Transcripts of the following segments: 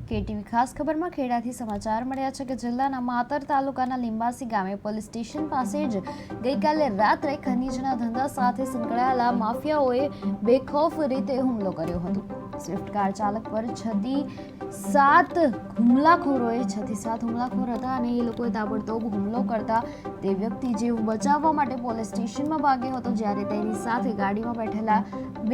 KTV ખાસ ખબરમાં ખેડાથી સમાચાર મળ્યા છે કે જિલ્લાના માતર તાલુકાના લીંબાસી ગામે પોલીસ સ્ટેશન પાસે જ ગઈકાલે રાત્રે ખનીજના ધંધા સાથે સંકળાયેલા માફિયાઓએ બેખૌફ રીતે હુમલો કર્યો હતો। સ્વિફ્ટ કાર ચાલક પર 6 થી 7 હુમલાખોર હતા અને એ લોકોએ તાબડતોબ હુમલો કરતા તે વ્યક્તિ જીવ બચાવવા માટે પોલીસ સ્ટેશનમાં ભાગ્યો હતો, જ્યારે તેની સાથે ગાડીમાં બેઠેલા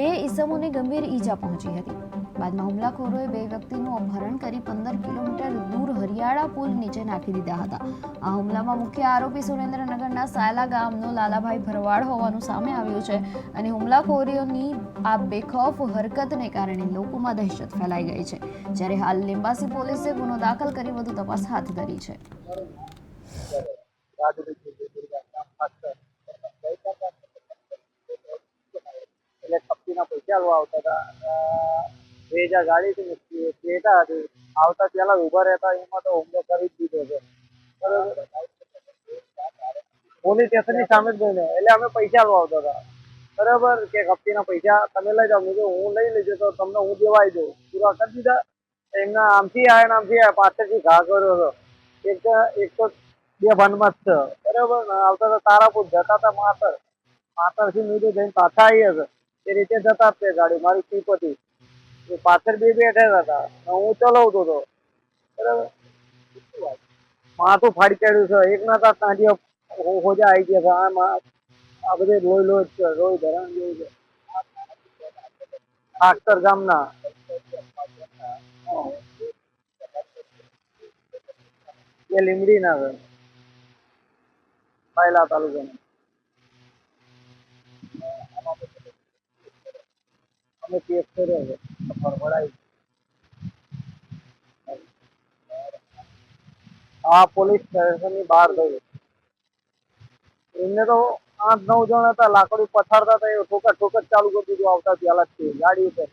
2 ઈસમોને ગંભીર ઈજા પહોંચી હતી। બાદમાં હુમલાખોરોએ 2 વ્યક્તિનું અપહરણ કરી 15 કિલોમીટર દૂર હરિયાળા પુલ નીચે નાખી દીધા હતા। આ હુમલામાં મુખ્ય આરોપી સુરેન્દ્રનગરના સાયલા ગામનો લાલાભાઈ ભરવાડ હોવાનું સામે આવ્યું છે અને હુમલાખોરીઓની આ બેખૌફ હરકતને કારણે લોકોમાં દહેશત ફેલાઈ ગઈ છે, જ્યારે હાલ લીંબાસી પોલીસે ગુનો દાખલ કરી વધુ તપાસ હાથ ધરી છે। પૈસા આવતા હતા 2000 ગાડી હતી ક્રેટા હતી આવતા પેલા ઉભા રહેતા એમાં તો હુમલો કરી જ દીધો છે બરાબર। પોલીસ સ્ટેશનની સામે જ ગઈને એટલે અમે પૈસા આવતા હતા બરાબર કે કપટીના પૈસા તમે લઈ જાઓ, મેં હું લઈ લેજો તો તમને હું દેવાઈ દઉં, પૂરા કરી દીધા। એમના આમથી આવ્યા પાછળથી ઘા કર્યો હતો, એક તો 2 ભાનમાં જ છે બરાબર। આવતા હતા તારાપુર જતા હતા માતરથી મીઠું જઈને પાછા આવી હશે એ રીતે જતા જ તે ગાડી મારી સીપ હતી પાછળ 2 બેઠા હતા હું ચલાવતો હતો બરાબર। માથું ફાડી કાઢ્યું છે, એક ના તાંડિયા હોજા આવી ગયા છે, આ બધે લોહી છે, લોહી ધરાણ જેવું છે। આખતર ગામના એ લીમડી ના છે પાયલા તાલુકાના। અમે કેસ કર્યો છે ફરફડાઈ હા પોલીસ સ્ટેશનની બહાર થયું એમને તો 8-9 જણ હતા લાકડી પથારતા હતા એ ઠોકર ચાલુ કરી દીધું આવતા પહેલા જ ગાડી ઉપર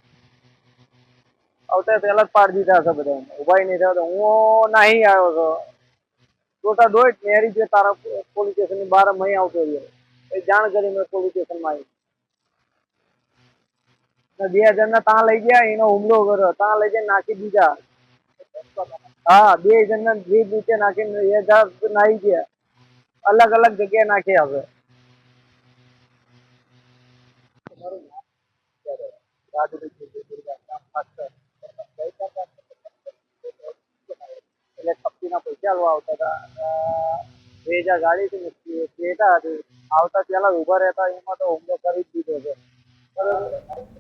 આવતા પહેલા જ પાડી દીધા છે બધા ઉભા નહીં થયા હું નહીં આવ્યો છો દોઢ મેરી જે તારા પોલીસ સ્ટેશનની બહાર મહી આવતો રહ્યો જાણ કરી મેં પોલીસ સ્ટેશનમાં આવી 2 જણને ત્યાં લઈ ગયા એનો હુમલો કર્યો ત્યાં લઈ જઈને નાખી દીધા। હા 2 જણને જીભ નીચે નાખીને એ નાહી ગયા, અલગ અલગ જગ્યાએ નાખી આવે। એટલે કપટીના પૈસા આવતા હતા 2000 ગાડી હતી ક્રેટા હતી આવતા પેલા ઉભા રહેતા એમાં તો હુમલો કરી જ દીધો છે બરાબર।